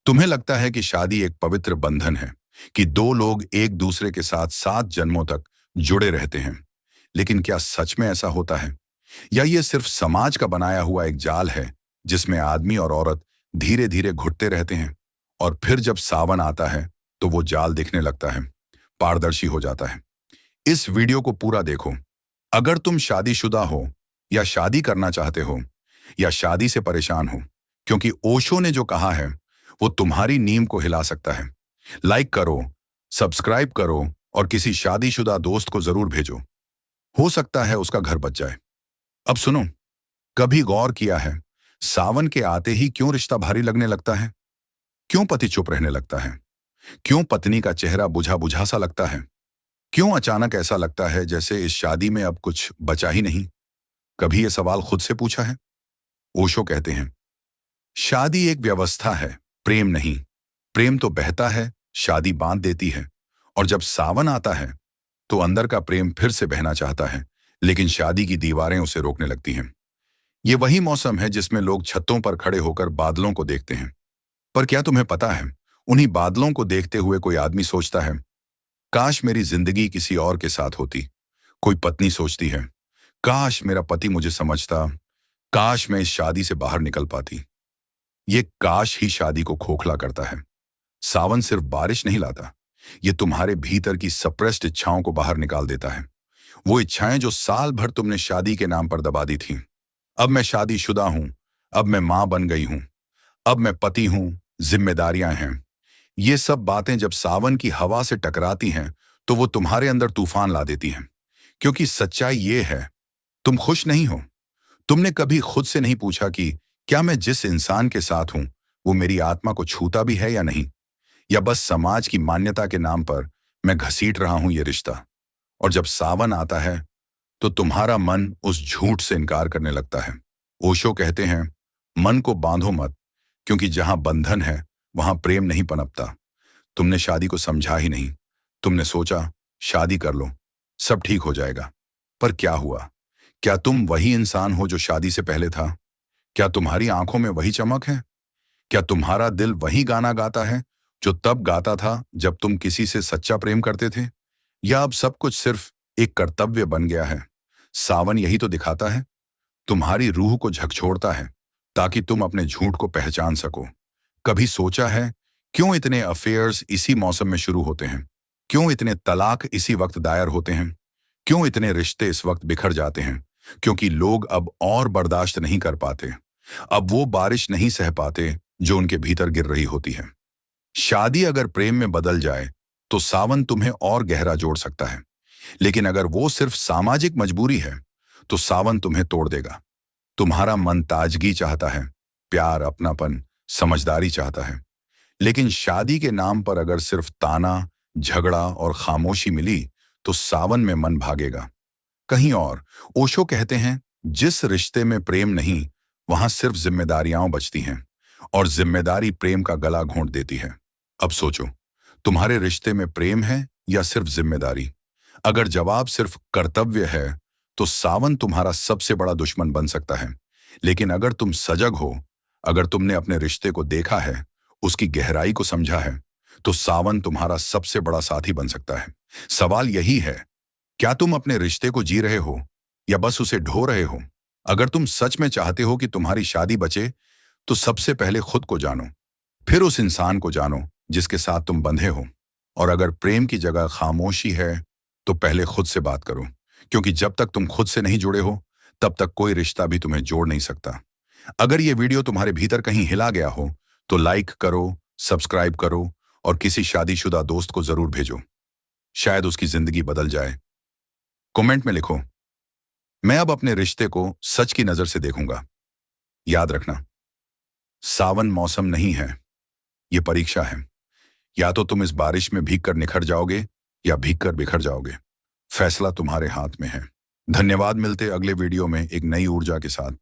तुम्हें लगता है कि शादी एक पवित्र बंधन है, कि दो लोग एक दूसरे के साथ 7 जन्मों तक जुड़े रहते हैं। लेकिन क्या सच में ऐसा होता है, या ये सिर्फ समाज का बनाया हुआ एक जाल है जिसमें आदमी और औरत धीरे धीरे घुटते रहते हैं, और फिर जब सावन आता है तो वो जाल दिखने लगता है, पारदर्शी हो जाता है। इस वीडियो को पूरा देखो। अगर तुम शादीशुदा हो, या शादी करना चाहते हो, या शादी से परेशान हो, क्योंकि ओशो ने जो कहा है वो तुम्हारी नींव को हिला सकता है। लाइक करो, सब्सक्राइब करो, और किसी शादीशुदा दोस्त को जरूर भेजो। हो सकता है उसका घर बच जाए। अब सुनो, कभी गौर किया है सावन के आते ही क्यों रिश्ता भारी लगने लगता है? क्यों पति चुप रहने लगता है? क्यों पत्नी का चेहरा बुझा बुझा सा लगता है? क्यों अचानक ऐसा लगता है जैसे इस शादी में अब कुछ बचा ही नहीं? कभी ये सवाल खुद से पूछा है? ओशो कहते हैं, शादी एक व्यवस्था है, प्रेम नहीं। प्रेम तो बहता है, शादी बांध देती है। और जब सावन आता है तो अंदर का प्रेम फिर से बहना चाहता है, लेकिन शादी की दीवारें उसे रोकने लगती हैं। ये वही मौसम है जिसमें लोग छतों पर खड़े होकर बादलों को देखते हैं। पर क्या तुम्हें पता है, उन्हीं बादलों को देखते हुए कोई आदमी सोचता है, काश मेरी जिंदगी किसी और के साथ होती। कोई पत्नी सोचती है, काश मेरा पति मुझे समझता, काश मैं इस शादी से बाहर निकल पाती। ये काश ही शादी को खोखला करता है। सावन सिर्फ बारिश नहीं लाता, ये तुम्हारे भीतर की सप्रेस्ड इच्छाओं को बाहर निकाल देता है। वो इच्छाएं जो साल भर तुमने शादी के नाम पर दबा दी थीं। अब मैं शादीशुदा हूं, अब मैं मां बन गई हूं, अब मैं पति हूं, जिम्मेदारियां हैं। ये सब बातें जब सावन की हवा से टकराती हैं तो वो तुम्हारे अंदर तूफान ला देती हैं। क्योंकि सच्चाई ये है, तुम खुश नहीं हो। तुमने कभी खुद से नहीं पूछा कि क्या मैं जिस इंसान के साथ हूं वो मेरी आत्मा को छूता भी है या नहीं, या बस समाज की मान्यता के नाम पर मैं घसीट रहा हूं ये रिश्ता। और जब सावन आता है तो तुम्हारा मन उस झूठ से इनकार करने लगता है। ओशो कहते हैं, मन को बांधो मत, क्योंकि जहां बंधन है वहां प्रेम नहीं पनपता। तुमने शादी को समझा ही नहीं। तुमने सोचा शादी कर लो, सब ठीक हो जाएगा। पर क्या हुआ? क्या तुम वही इंसान हो जो शादी से पहले था? क्या तुम्हारी आंखों में वही चमक है? क्या तुम्हारा दिल वही गाना गाता है जो तब गाता था जब तुम किसी से सच्चा प्रेम करते थे? या अब सब कुछ सिर्फ एक कर्तव्य बन गया है? सावन यही तो दिखाता है, तुम्हारी रूह को झकझोरता है ताकि तुम अपने झूठ को पहचान सको। कभी सोचा है क्यों इतने अफेयर्स इसी मौसम में शुरू होते हैं? क्यों इतने तलाक इसी वक्त दायर होते हैं? क्यों इतने रिश्ते इस वक्त बिखर जाते हैं? क्योंकि लोग अब और बर्दाश्त नहीं कर पाते। अब वो बारिश नहीं सह पाते जो उनके भीतर गिर रही होती है। शादी अगर प्रेम में बदल जाए तो सावन तुम्हें और गहरा जोड़ सकता है, लेकिन अगर वो सिर्फ सामाजिक मजबूरी है तो सावन तुम्हें तोड़ देगा। तुम्हारा मन ताजगी चाहता है, प्यार, अपनापन, समझदारी चाहता है। लेकिन शादी के नाम पर अगर सिर्फ ताना, झगड़ा और खामोशी मिली तो सावन में मन भागेगा कहीं और। ओशो कहते हैं, जिस रिश्ते में प्रेम नहीं वहां सिर्फ जिम्मेदारियां बचती हैं, और जिम्मेदारी प्रेम का गला घोंट देती है। अब सोचो, तुम्हारे रिश्ते में प्रेम है या सिर्फ जिम्मेदारी? अगर जवाब सिर्फ कर्तव्य है तो सावन तुम्हारा सबसे बड़ा दुश्मन बन सकता है। लेकिन अगर तुम सजग हो, अगर तुमने अपने रिश्ते को देखा है, उसकी गहराई को समझा है, तो सावन तुम्हारा सबसे बड़ा साथी बन सकता है। सवाल यही है, क्या तुम अपने रिश्ते को जी रहे हो या बस उसे ढो रहे हो? अगर तुम सच में चाहते हो कि तुम्हारी शादी बचे तो सबसे पहले खुद को जानो, फिर उस इंसान को जानो जिसके साथ तुम बंधे हो। और अगर प्रेम की जगह खामोशी है तो पहले खुद से बात करो, क्योंकि जब तक तुम खुद से नहीं जुड़े हो तब तक कोई रिश्ता भी तुम्हें जोड़ नहीं सकता। अगर ये वीडियो तुम्हारे भीतर कहीं हिला गया हो तो लाइक करो, सब्सक्राइब करो, और किसी शादीशुदा दोस्त को जरूर भेजो। शायद उसकी जिंदगी बदल जाए। कमेंट में लिखो, मैं अब अपने रिश्ते को सच की नजर से देखूंगा। याद रखना, सावन मौसम नहीं है, ये परीक्षा है। या तो तुम इस बारिश में भीग कर निखर जाओगे या भीग कर बिखर जाओगे। फैसला तुम्हारे हाथ में है। धन्यवाद, मिलते अगले वीडियो में एक नई ऊर्जा के साथ।